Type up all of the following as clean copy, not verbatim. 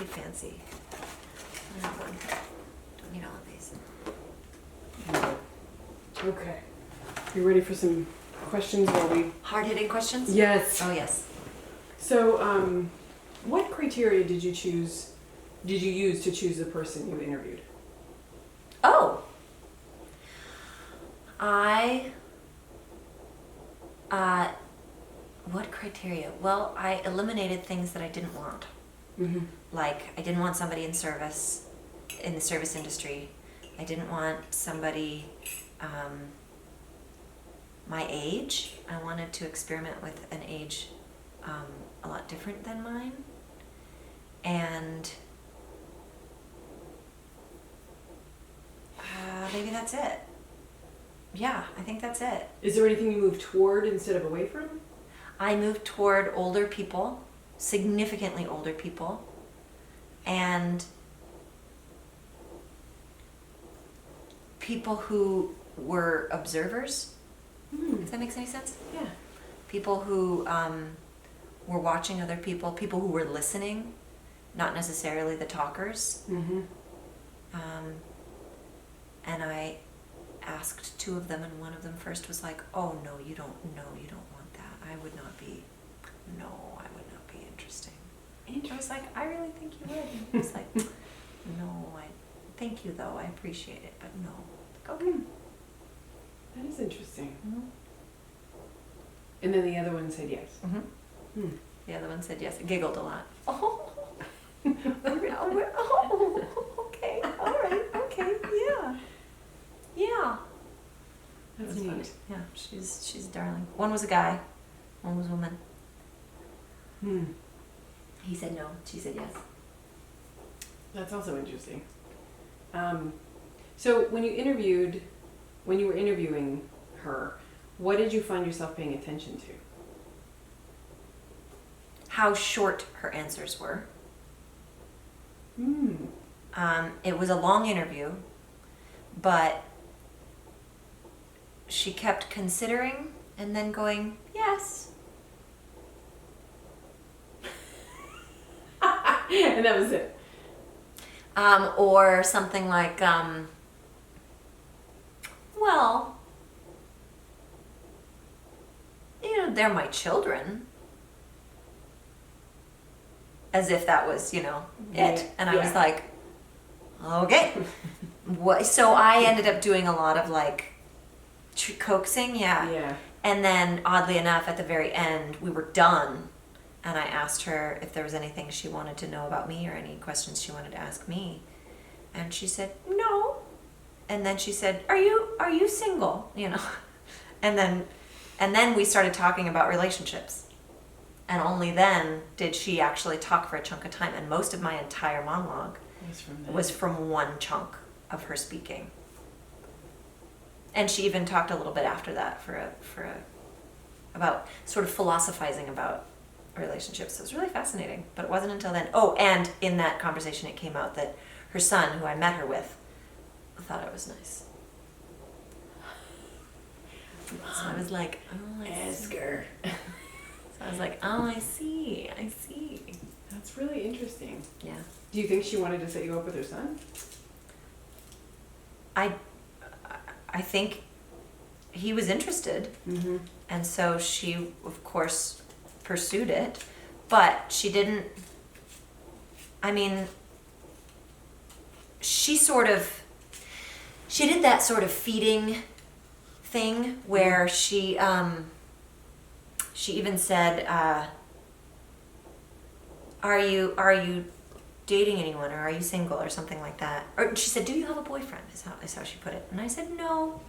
too fancy. I have one. Don't need all of these. Okay. You ready for some questions while we... Hard-hitting questions? Yes. Oh, yes. So, what criteria did you use to choose the person you interviewed? Oh! What criteria? Well, I eliminated things that I didn't want. Mm-hmm. Like, I didn't want somebody in the service industry. I didn't want somebody my age. I wanted to experiment with an age a lot different than mine. And maybe that's it. Yeah, I think that's it. Is there anything you moved toward instead of away from? I moved toward older people, significantly older people, and people who were observers. Does that make any sense? Yeah. People who were watching other people who were listening, not necessarily the talkers. Mm-hmm. And I asked two of them, and one of them first was like, "Oh no, you don't want that. I would not be interesting." And I was like, "I really think you would." And he was like, "No, thank you though. I appreciate it, but no." Like, okay. That is interesting. Mm-hmm. And then the other one said yes. Mm-hmm. The other one said yes. Giggled a lot. Oh, okay, all right, okay, yeah. Yeah. That's Neat. funny. Yeah, she's darling. One was a guy, one was a woman. He said no, she said yes. That's also interesting. So when you were interviewing her, what did you find yourself paying attention to? How short her answers were. It was a long interview, but she kept considering and then going, yes. And that was it. Or something like, well, they're my children. As if that was, it. And I was like, okay. So I ended up doing a lot of like coaxing, Yeah. And then oddly enough, at the very end, we were done. And I asked her if there was anything she wanted to know about me or any questions she wanted to ask me. And she said, no. And then she said, are you single? And then we started talking about relationships. And only then did she actually talk for a chunk of time. And most of my entire monologue was from one chunk of her speaking. And she even talked a little bit after that about sort of philosophizing about relationships. So it was really fascinating. But it wasn't until then. Oh, and in that conversation it came out that her son, who I met her with, thought I was nice. So I was like, oh, ask her. So I was like, oh, I see. That's really interesting. Yeah. Do you think she wanted to set you up with her son? I think he was interested. Mm-hmm. And so she, of course, pursued it. But she didn't, she did that sort of feeding thing where she even said, are you dating anyone, or are you single, or something like that? Or she said, do you have a boyfriend, is how she put it. And I said, no.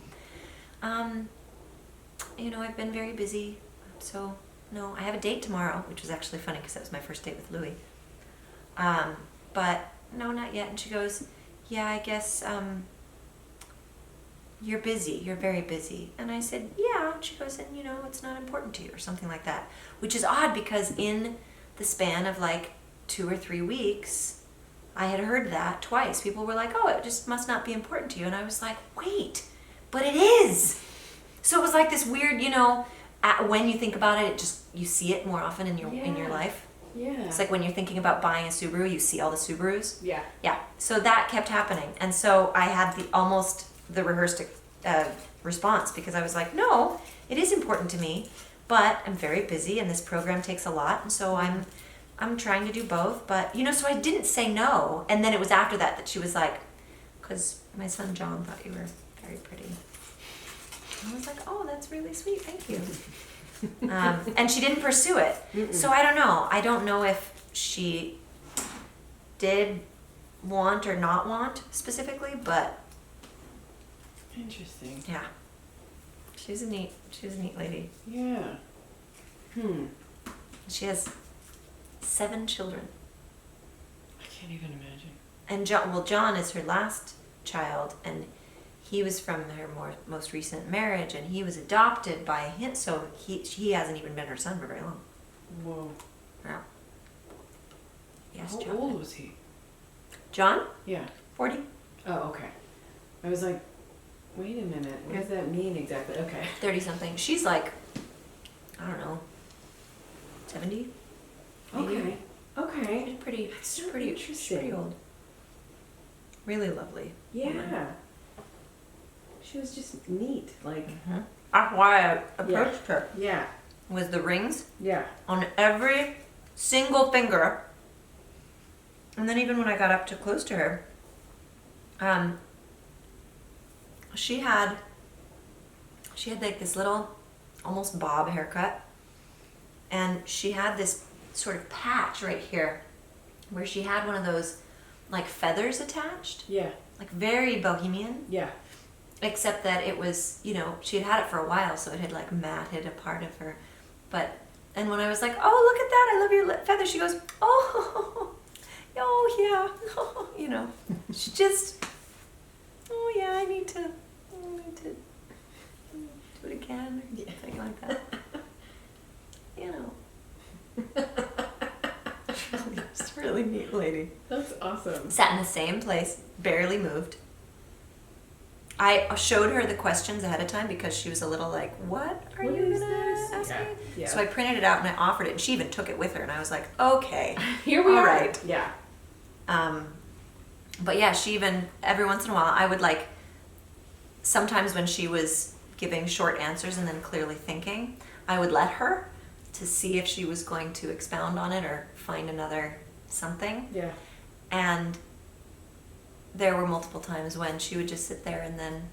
I've been very busy, so no. I have a date tomorrow, which was actually funny because that was my first date with Louis. But no, not yet. And she goes, yeah, I guess you're busy. You're very busy. And I said, yeah. She goes, and it's not important to you, or something like that. Which is odd because in the span of like 2 or 3 weeks, I had heard that twice. People were like, oh, it just must not be important to you. And I was like, wait, but it is. So it was like this weird, when you think about it, you see it more often in your life. Yeah. It's like when you're thinking about buying a Subaru, you see all the Subarus. Yeah. Yeah. So that kept happening. And so I had the rehearsed response, because I was like, no, it is important to me, but I'm very busy and this program takes a lot. And so I'm trying to do both. But, so I didn't say no. And then it was after that she was like, because my son John thought you were very pretty. I was like, oh, that's really sweet. Thank you. And she didn't pursue it. Mm-mm. So I don't know. I don't know if she did want or not want specifically, but Interesting. yeah. She's a neat lady. Yeah. She has 7 children. I can't even imagine. And John is her last child, and he was from her most recent marriage, and he was adopted by him, so he hasn't even been her son for very long. Whoa. Yeah. Yes, How John. old was he? John? Yeah. 40. Oh, okay. I was like, wait a minute. What does that mean exactly? Okay. 30 something. She's like, I don't know, 70? Maybe. Okay. Okay. She's pretty, So she's interesting. pretty old. Really lovely. Yeah. She was just neat. Like, That's why I approached her. yeah. With the rings Yeah. on every single finger. And then even when I got up too close to her, she had like this little, almost bob haircut. And she had this sort of patch right here where she had one of those like feathers attached, Yeah. like very bohemian, Yeah. except that it was, she had it for a while, so it had like matted a part of her. And when I was like, oh, look at that, I love your feather, she goes, oh, oh yeah, she just, oh yeah, I need to do it again, or something like that. Just really neat lady. That's awesome. Sat in the same place, barely moved. I showed her the questions ahead of time because she was a little like, what are What you is gonna this? ask Yeah. me? Yeah. So I printed it out and I offered it, and she even took it with her, and I was like, okay. Here we all are. right. Yeah. But yeah, she even, every once in a while, I would like, sometimes when she was giving short answers and then clearly thinking, I would let her to see if she was going to expound on it or find another something. Yeah. And there were multiple times when she would just sit there and then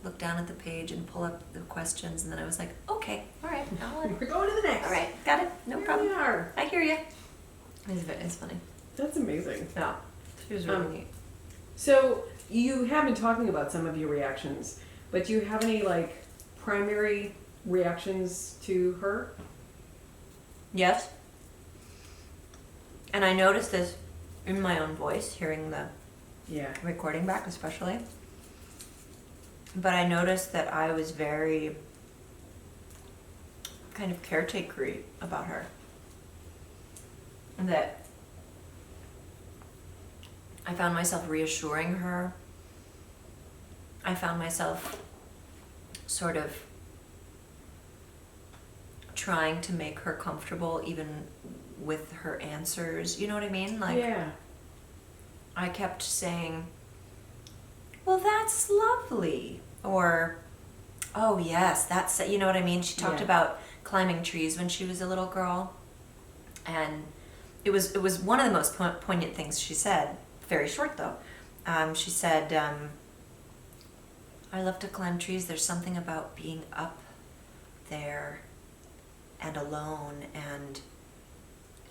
look down at the page and pull up the questions, and then I was like, okay, all right, We're going to the next. all right, got it, no Here problem. we are. I hear you. It's funny. That's amazing. Yeah, she was really neat. So you have been talking about some of your reactions, but do you have any like primary reactions to her? Yes. And I noticed this in my own voice, hearing the Yeah. recording back especially. But I noticed that I was very kind of caretakery about her. And that I found myself reassuring her. I found myself sort of trying to make her comfortable even with her answers. You know what I mean? Like, yeah. I kept saying, well, that's lovely. Or, oh, yes, that's, you know what I mean? She talked Yeah. about climbing trees when she was a little girl. And it was one of the most poignant things she said. Very short, though. She said, I love to climb trees. There's something about being up there and alone and,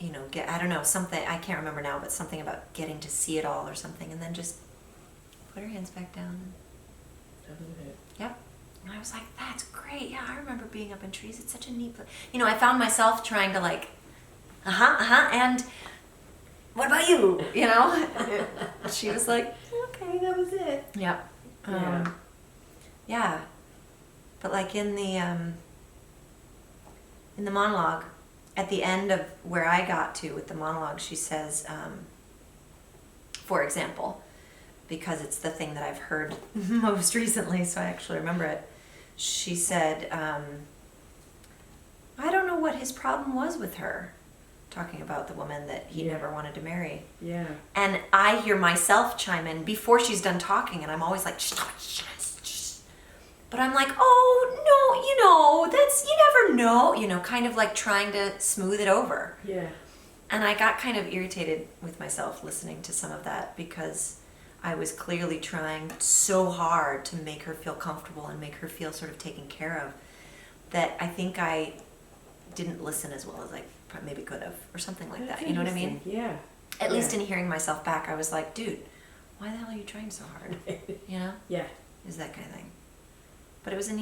I don't know, something, I can't remember now, but something about getting to see it all or something, and then just put her hands back down. That was it. Yep. And I was like, that's great. Yeah, I remember being up in trees. It's such a neat place. I found myself trying to like, and what about you? She was like, okay, that was it. Yep. Yeah. But like in the monologue, at the end of where I got to with the monologue, she says, for example, because it's the thing that I've heard most recently, so I actually remember it. She said, I don't know what his problem was with her. talking about the woman that he Yeah. never wanted to marry. Yeah. And I hear myself chime in before she's done talking, and I'm always like, shh. But I'm like, oh, no, that's, you never know, kind of like trying to smooth it over. Yeah. And I got kind of irritated with myself listening to some of that because I was clearly trying so hard to make her feel comfortable and make her feel sort of taken care of that I think I didn't listen as well as I maybe could have or something like That's that. You know what I mean? interesting. Yeah. At least in hearing myself back, I was like, dude, why the hell are you trying so hard? You know? Yeah. Is that kind of thing. But it was I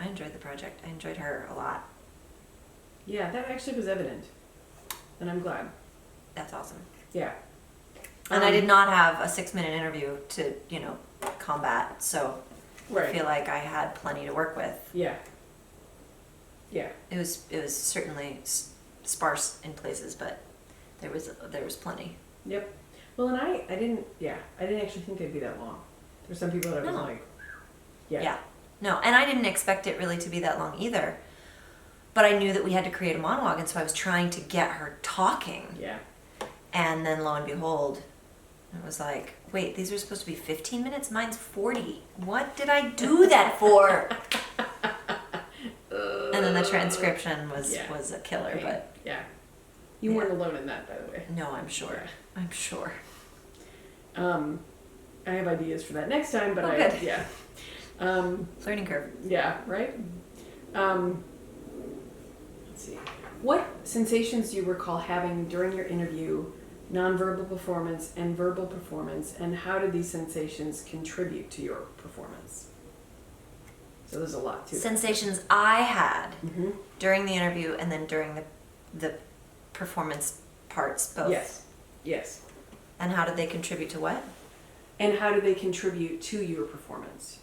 enjoyed the project. I enjoyed her a lot. Yeah, that actually was evident. And I'm glad. That's awesome. Yeah. And I did not have a 6-minute interview to, combat. So Right. I feel like I had plenty to work with. Yeah. Yeah. It was certainly sparse in places, but there was plenty. Yep. Well, and I didn't actually think they'd be that long. There's some people that I was No. like, yeah. Yeah. No, and I didn't expect it really to be that long either. But I knew that we had to create a monologue, and so I was trying to get her talking. Yeah. And then lo and behold, it was like, wait, these were supposed to be 15 minutes? Mine's 40. What did I do that for? And then the transcription was a killer, Pain. but Yeah. You weren't alone in that, by the way. no, I'm sure. Yeah. I'm sure. I have ideas for that next time, but good. yeah. Learning curve. Yeah, right? Let's see. What sensations do you recall having during your interview, nonverbal performance and verbal performance, and how did these sensations contribute to your performance? So there's a lot to it. Sensations I had Mm-hmm. during the interview and then during the performance parts, both. Yes. Yes. And how did they contribute to what? And how do they contribute to your performance?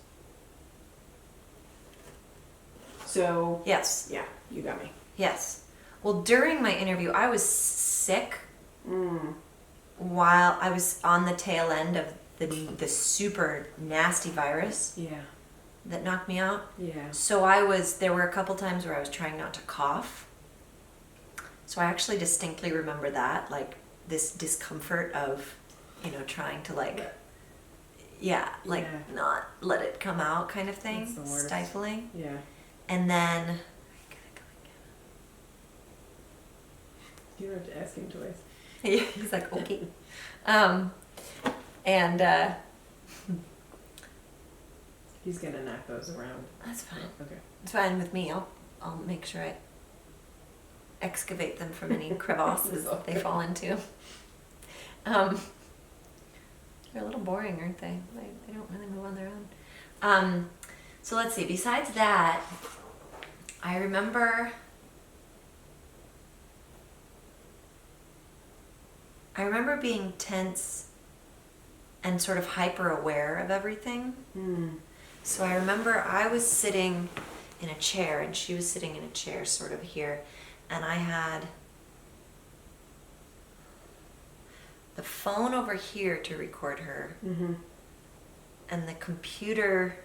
So, Yes. yeah, you got me. Yes. Well, during my interview, I was sick Mm. while I was on the tail end of the super nasty virus Yeah. that knocked me out. Yeah. So there were a couple times where I was trying not to cough. So I actually distinctly remember that, like this discomfort of, trying to Yeah. not let it come out kind of thing, That's the worst. stifling. Yeah. And then, You don't have to ask him twice. he's like, okay. And He's gonna knock those around. that's fine. Okay. It's fine with me. I'll make sure I excavate them from any crevasses that they fall into. They're a little boring, aren't they? They don't really move on their own. So let's see. Besides that, I remember being tense and sort of hyper aware of everything. Mm. So I remember I was sitting in a chair and she was sitting in a chair sort of here, and I had the phone over here to record her Mm-hmm. and the computer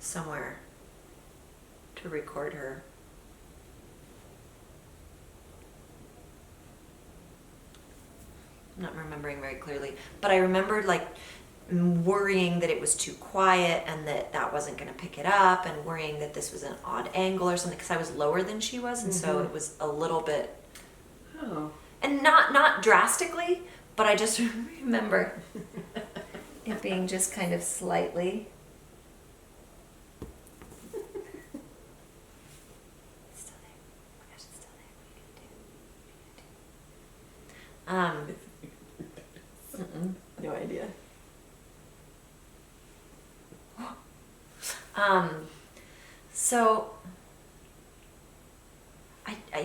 somewhere to record her. I'm not remembering very clearly, but I remembered worrying that it was too quiet and that wasn't going to pick it up, and worrying that this was an odd angle or something because I was lower than she was, and so Mhm. it was a little bit, Oh. and not drastically, but I just remember it being just kind of slightly. Still there. Oh my gosh, it's still there. What are you gonna do? No idea. So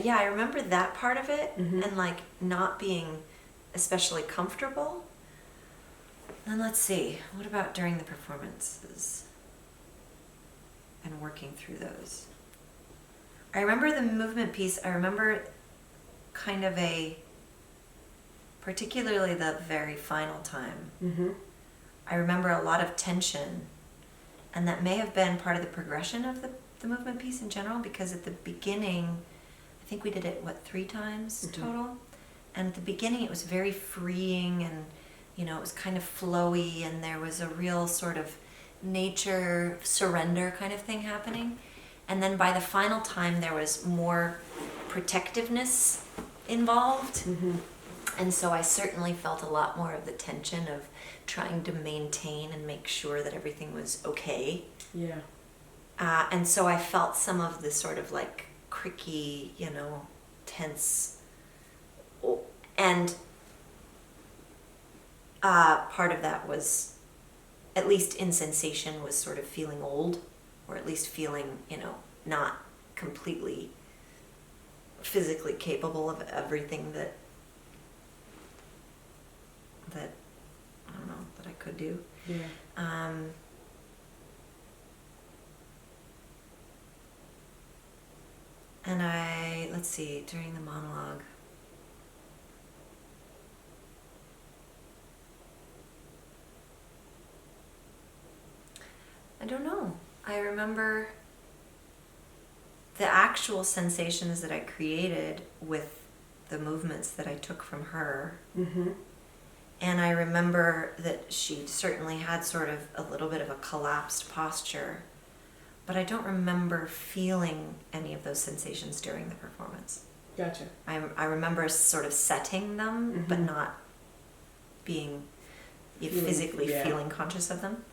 I remember that part of it, Mhm. and not being especially comfortable. And let's see, what about during the performances and working through those? I remember the movement piece. I remember kind of particularly the very final time. Mm-hmm. I remember a lot of tension, and that may have been part of the progression of the the movement piece in general, because at the beginning, I think we did it, 3 times total? And at the beginning it was very freeing, and it was kind of flowy, and there was a real sort of nature surrender kind of thing happening. And then by the final time there was more protectiveness involved. And so I certainly felt a lot more of the tension of trying to maintain and make sure that everything was okay. Yeah. And so I felt some of the sort of like cricky, tense, and part of that was, at least in sensation, was sort of feeling old, or at least feeling, not completely physically capable of everything that I don't know, that I could do. Yeah. And let's see, during the monologue, I don't know. I remember the actual sensations that I created with the movements that I took from her. And I remember that she certainly had sort of a little bit of a collapsed posture, but I don't remember feeling any of those sensations during the performance. Gotcha. I remember sort of setting them, but not being physically feeling conscious of them.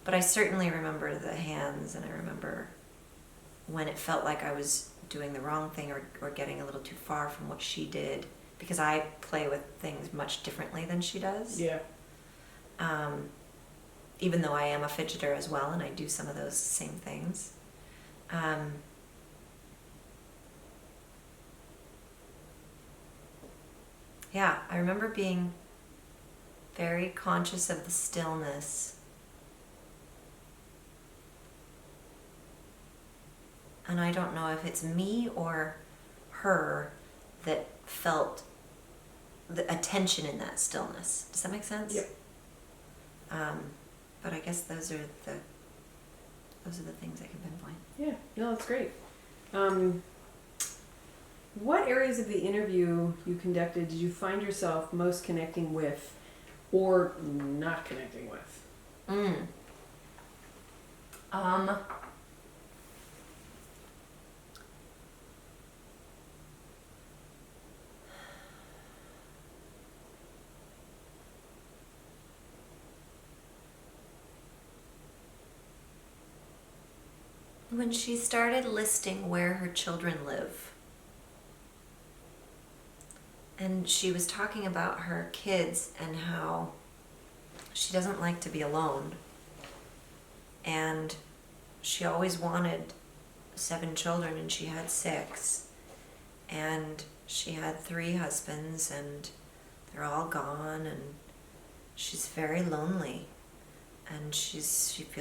But I certainly remember the hands, and I remember when it felt like I was doing the wrong thing, or getting a little too far from what she did, because I play with things much differently than she does. Yeah. Even though I am a fidgeter as well, and I do some of those same things. Yeah, I remember being very conscious of the stillness. And I don't know if it's me or her that felt the attention in that stillness. Does that make sense? Yep. But I guess those are the things I can pinpoint. Yeah. No, that's great. What areas of the interview you conducted did you find yourself most connecting with, or not connecting with? When she started listing where her children live, and she was talking about her kids and how she doesn't like to be alone, and she always wanted 7 children, and she had 6, and she had 3 husbands, and they're all gone, and she's very lonely, and she feels